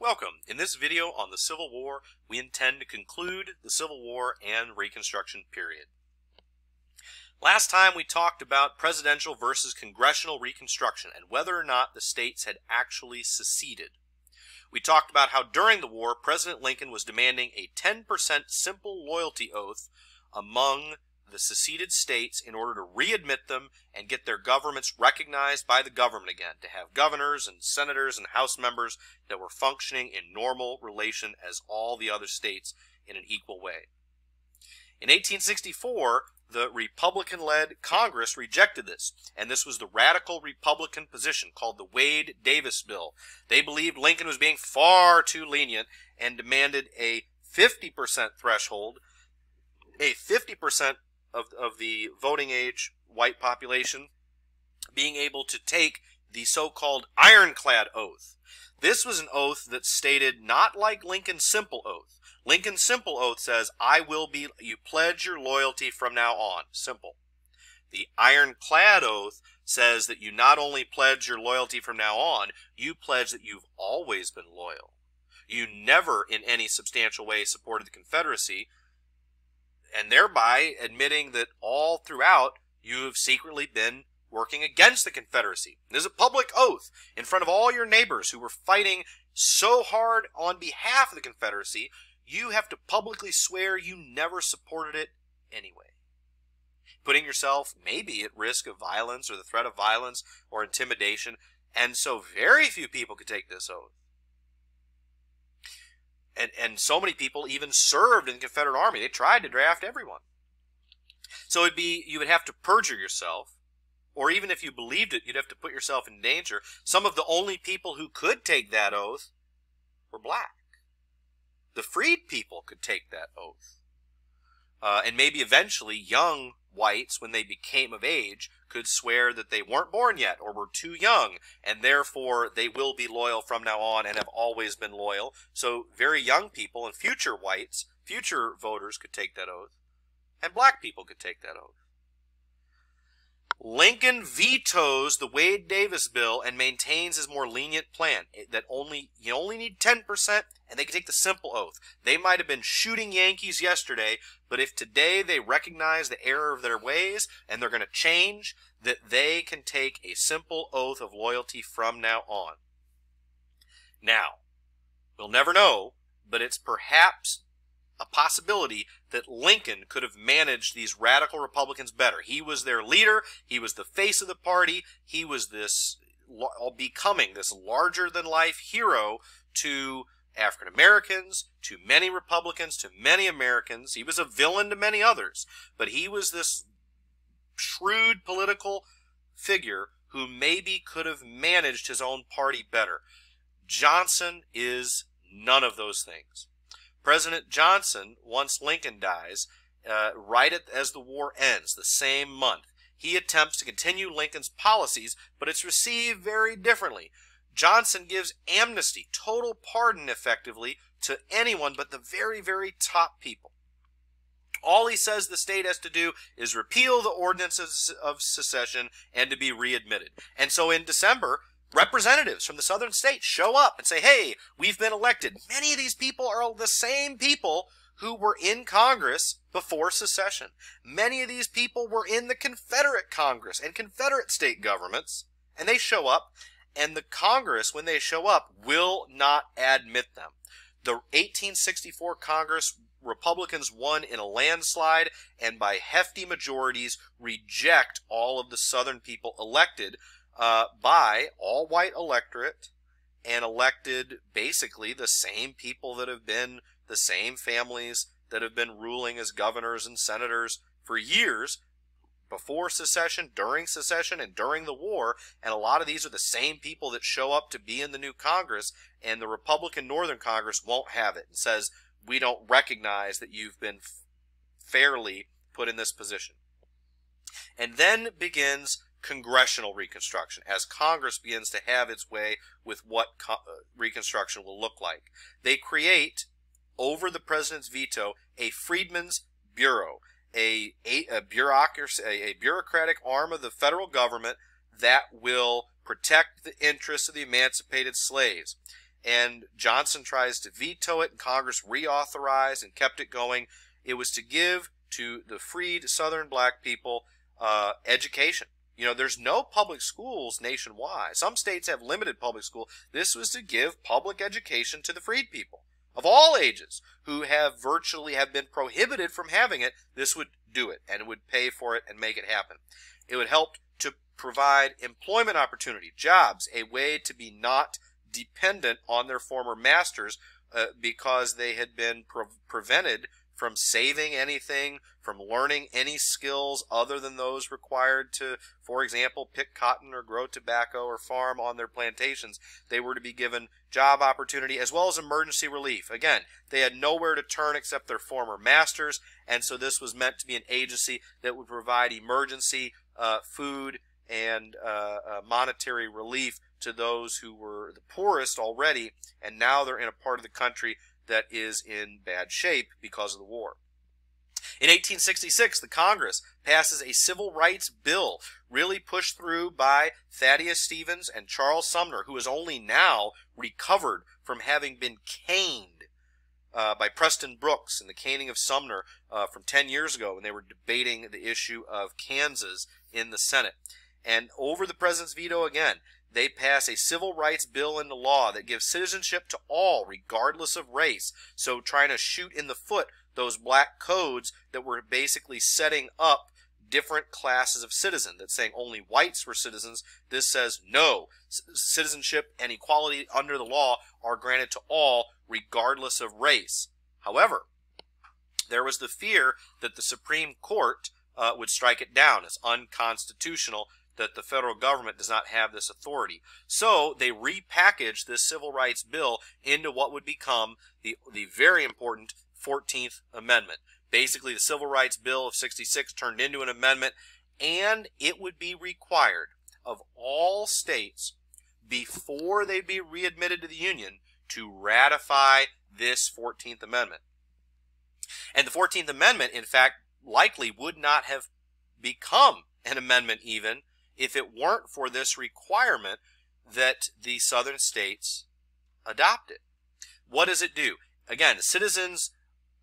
Welcome. In this video on the Civil War, we intend to conclude the Civil War and Reconstruction period. Last time we talked about presidential versus congressional Reconstruction and whether or not the states had actually seceded. We talked about how during the war, President Lincoln was demanding a 10% simple loyalty oath among the seceded states in order to readmit them and get their governments recognized by the government again, to have governors and senators and House members that were functioning in normal relation as all the other states in an equal way. In 1864, the Republican-led Congress rejected this, and this was the radical Republican position called the Wade-Davis Bill. They believed Lincoln was being far too lenient and demanded a 50% threshold, a 50% of the voting age white population being able to take the so-called ironclad oath. This was an oath that stated not like Lincoln's simple oath. Lincoln's simple oath says, you pledge your loyalty from now on. Simple. The ironclad oath says that you not only pledge your loyalty from now on, you pledge that you've always been loyal. You never in any substantial way supported the Confederacy, and thereby admitting that all throughout you have secretly been working against the Confederacy. There's a public oath in front of all your neighbors who were fighting so hard on behalf of the Confederacy. You have to publicly swear you never supported it anyway, putting yourself maybe at risk of violence or the threat of violence or intimidation. And so very few people could take this oath. And so many people even served in the Confederate Army. They tried to draft everyone. So you would have to perjure yourself, or even if you believed it, you'd have to put yourself in danger. Some of the only people who could take that oath were black. The freed people could take that oath. And maybe eventually young whites, when they became of age, could swear that they weren't born yet or were too young, and therefore they will be loyal from now on and have always been loyal. So very young people and future whites, future voters could take that oath, and black people could take that oath. Lincoln vetoes the Wade-Davis bill and maintains his more lenient plan that you only need 10% and they can take the simple oath. They might have been shooting Yankees yesterday, but if today they recognize the error of their ways and they're going to change, that they can take a simple oath of loyalty from now on. Now, we'll never know, but it's perhaps a possibility that Lincoln could have managed these radical Republicans better. He was their leader. He was the face of the party. He was becoming this larger-than-life hero to African Americans, to many Republicans, to many Americans. He was a villain to many others, but he was this shrewd political figure who maybe could have managed his own party better. Johnson is none of those things. President Johnson, once Lincoln dies, right as the war ends, the same month, he attempts to continue Lincoln's policies, but it's received very differently. Johnson gives amnesty, total pardon effectively, to anyone but the very, very top people. All he says the state has to do is repeal the ordinances of secession and to be readmitted. And so in December, representatives from the southern states show up and say, hey, we've been elected. Many of these people are the same people who were in Congress before secession. Many of these people were in the Confederate Congress and Confederate state governments, and they show up, and the Congress, when they show up, will not admit them. The 1864 Congress, Republicans won in a landslide and by hefty majorities reject all of the southern people elected by all-white electorate, and elected basically the same people that have been the same families that have been ruling as governors and senators for years, before secession, during secession, and during the war. And a lot of these are the same people that show up to be in the new Congress, and the Republican Northern Congress won't have it and says, we don't recognize that you've been fairly put in this position. And then begins congressional Reconstruction, as Congress begins to have its way with what Reconstruction will look like. They create, over the president's veto, a Freedmen's Bureau, a bureaucracy, a bureaucratic arm of the federal government that will protect the interests of the emancipated slaves. and Johnson tries to veto it, and Congress reauthorized and kept it going. It was to give to the freed Southern black people education. You know, there's no public schools nationwide. Some states have limited public school. This was to give public education to the freed people of all ages who have virtually been prohibited from having it. This would do it, and it would pay for it and make it happen. It would help to provide employment opportunity, jobs, a way to be not dependent on their former masters because they had been prevented from saving anything, from learning any skills other than those required to, for example, pick cotton or grow tobacco or farm on their plantations. They were to be given job opportunity as well as emergency relief. Again, they had nowhere to turn except their former masters, and so this was meant to be an agency that would provide emergency food and monetary relief to those who were the poorest already, and now they're in a part of the country that is in bad shape because of the war. In 1866, the Congress passes a civil rights bill, really pushed through by Thaddeus Stevens and Charles Sumner, who is only now recovered from having been caned by Preston Brooks and the caning of Sumner from 10 years ago when they were debating the issue of Kansas in the Senate. And over the president's veto again, they pass a civil rights bill into law that gives citizenship to all, regardless of race. So trying to shoot in the foot those black codes that were basically setting up different classes of citizen, that's saying only whites were citizens. This says no, citizenship and equality under the law are granted to all, regardless of race. However, there was the fear that the Supreme Court would strike it down as unconstitutional, that the federal government does not have this authority. So they repackaged this civil rights bill into what would become the very important 14th Amendment. Basically, the Civil Rights Bill of 66 turned into an amendment, and it would be required of all states before they'd be readmitted to the Union to ratify this 14th Amendment. And the 14th Amendment, in fact, likely would not have become an amendment even if it weren't for this requirement that the southern states adopt it. What does it do? Again, citizens,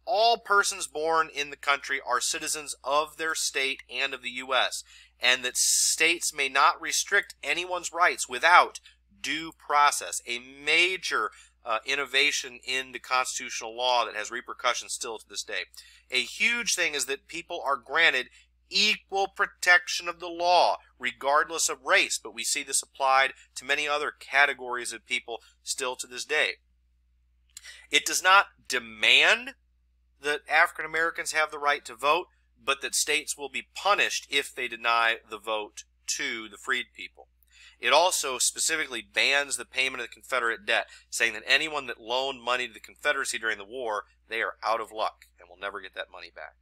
all persons born in the country are citizens of their state and of the U.S., and that states may not restrict anyone's rights without due process. A major innovation in the constitutional law that has repercussions still to this day. A huge thing is that people are granted equal protection of the law, regardless of race, but we see this applied to many other categories of people still to this day. It does not demand that African Americans have the right to vote, but that states will be punished if they deny the vote to the freed people. It also specifically bans the payment of the Confederate debt, saying that anyone that loaned money to the Confederacy during the war, they are out of luck and will never get that money back.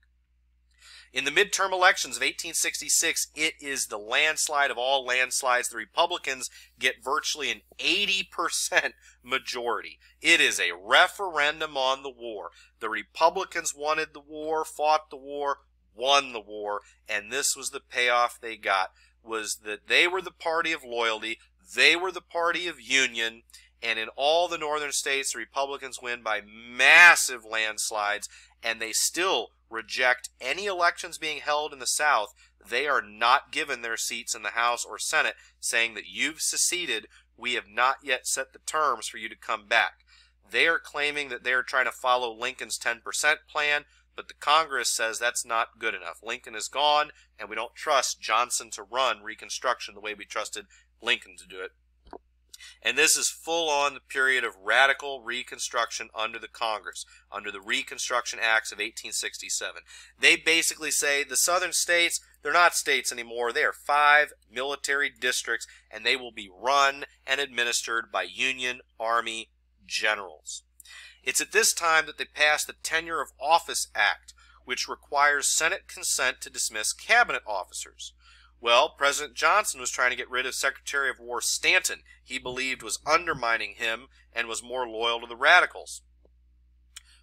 In the midterm elections of 1866, it is the landslide of all landslides. The Republicans get virtually an 80% majority. It is a referendum on the war. The Republicans wanted the war, fought the war, won the war, and this was the payoff they got, was that they were the party of loyalty, they were the party of union, and in all the northern states, the Republicans win by massive landslides, and they still reject any elections being held in the South. They are not given their seats in the House or Senate, saying that you've seceded, we have not yet set the terms for you to come back. They are claiming that they are trying to follow Lincoln's 10% plan, but the Congress says that's not good enough. Lincoln is gone, and we don't trust Johnson to run Reconstruction the way we trusted Lincoln to do it. And this is full on the period of radical Reconstruction under the Congress, under the Reconstruction Acts of 1867. They basically say the southern states, they're not states anymore. They are 5 military districts, and they will be run and administered by Union Army generals. It's at this time that they passed the Tenure of Office Act, which requires Senate consent to dismiss cabinet officers. Well, President Johnson was trying to get rid of Secretary of War Stanton. He believed was undermining him and was more loyal to the radicals.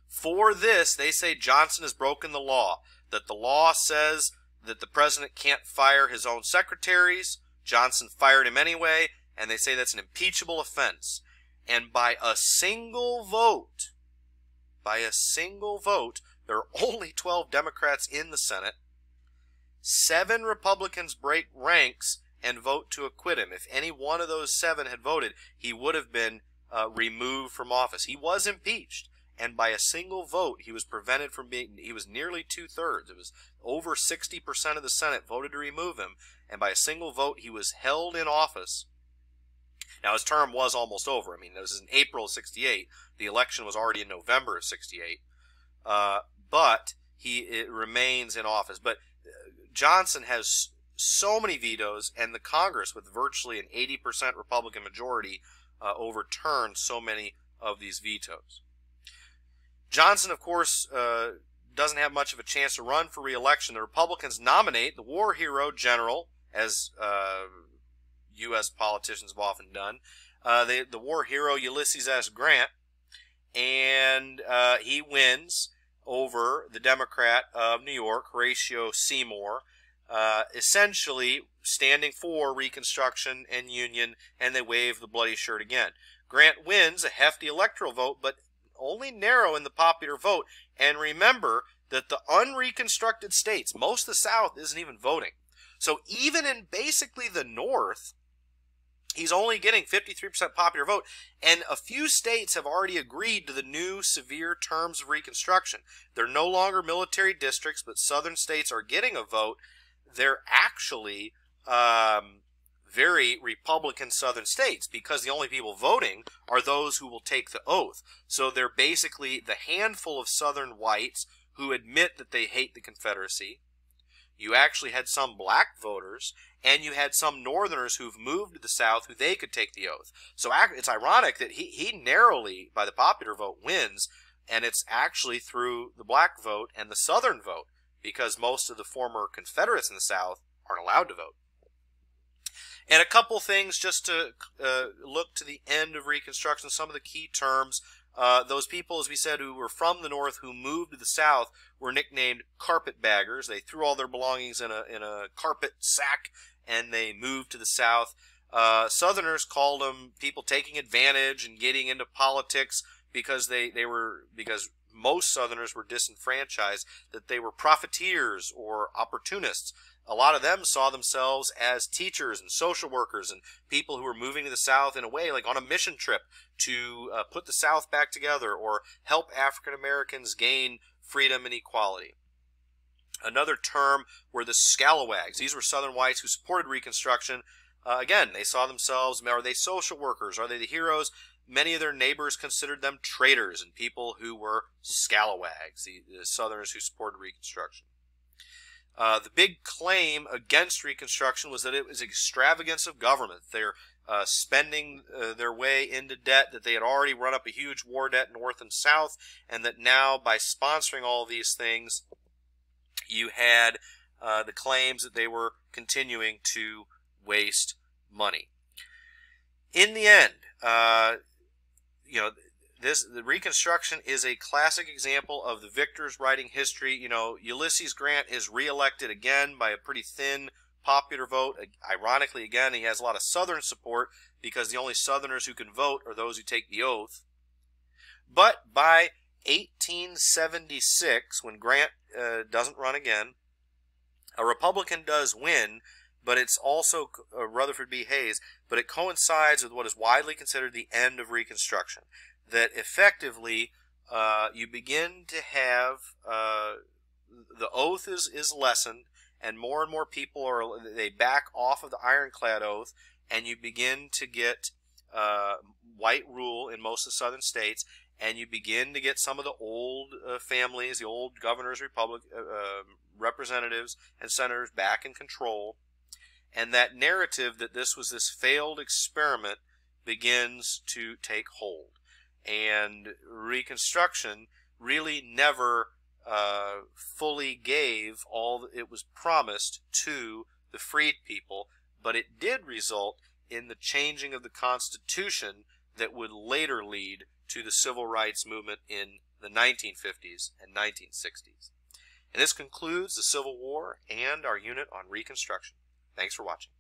For this, they say Johnson has broken the law, that the law says that the president can't fire his own secretaries. Johnson fired him anyway, and they say that's an impeachable offense. And by a single vote, there are only 12 Democrats in the Senate. 7 Republicans break ranks and vote to acquit him. If any one of those 7 had voted, he would have been removed from office. He was impeached, and by a single vote, he was prevented from being, he was nearly 2/3. It was over 60% of the Senate voted to remove him, and by a single vote, he was held in office. Now, his term was almost over. I mean, this is in April of 68. The election was already in November of 68. But it remains in office. But Johnson has so many vetoes, and the Congress, with virtually an 80% Republican majority, overturned so many of these vetoes. Johnson, of course, doesn't have much of a chance to run for re-election. The Republicans nominate the war hero general, as U.S. politicians have often done, the war hero Ulysses S. Grant, and he wins over the Democrat of New York, Horatio Seymour, essentially standing for Reconstruction and Union, and they wave the bloody shirt again. Grant wins a hefty electoral vote, but only narrow in the popular vote. And remember that the unreconstructed states, most of the South isn't even voting. So even in basically the North, he's only getting 53% popular vote, and a few states have already agreed to the new severe terms of Reconstruction. They're no longer military districts, but southern states are getting a vote. They're actually very Republican southern states, because the only people voting are those who will take the oath. So they're basically the handful of southern whites who admit that they hate the Confederacy. You actually had some black voters, and you had some northerners who've moved to the South who they could take the oath. So it's ironic that he narrowly, by the popular vote, wins, and it's actually through the black vote and the southern vote, because most of the former Confederates in the South aren't allowed to vote. And a couple things just to look to the end of Reconstruction, some of the key terms. Those people, as we said, who were from the North who moved to the South were nicknamed carpetbaggers. They threw all their belongings in a carpet sack and they moved to the South. Southerners called them people taking advantage and getting into politics because because most Southerners were disenfranchised, that they were profiteers or opportunists. A lot of them saw themselves as teachers and social workers and people who were moving to the South in a way like on a mission trip to put the South back together or help African Americans gain freedom and equality. Another term were the scalawags. These were Southern whites who supported Reconstruction. Again, they saw themselves, are they social workers? Are they the heroes? Many of their neighbors considered them traitors and people who were scalawags, the Southerners who supported Reconstruction. The big claim against Reconstruction was that it was extravagance of government. They're spending their way into debt, that they had already run up a huge war debt north and south, and that now by sponsoring all these things, you had the claims that they were continuing to waste money. In the end, the Reconstruction is a classic example of the victors writing history. Ulysses Grant is reelected again by a pretty thin popular vote. Ironically, again, he has a lot of Southern support because the only Southerners who can vote are those who take the oath. But by 1876, when Grant doesn't run again, a Republican does win, but it's also Rutherford B. Hayes, but it coincides with what is widely considered the end of Reconstruction. That effectively you begin to have the oath is lessened, and more people they back off of the ironclad oath, and you begin to get white rule in most of the southern states, and you begin to get some of the old families, the old governors, representatives, and senators back in control. And that narrative that this was this failed experiment begins to take hold. And Reconstruction really never fully gave all it was promised to the freed people, but it did result in the changing of the Constitution that would later lead to the Civil Rights Movement in the 1950s and 1960s. And this concludes the Civil War and our unit on Reconstruction. Thanks for watching.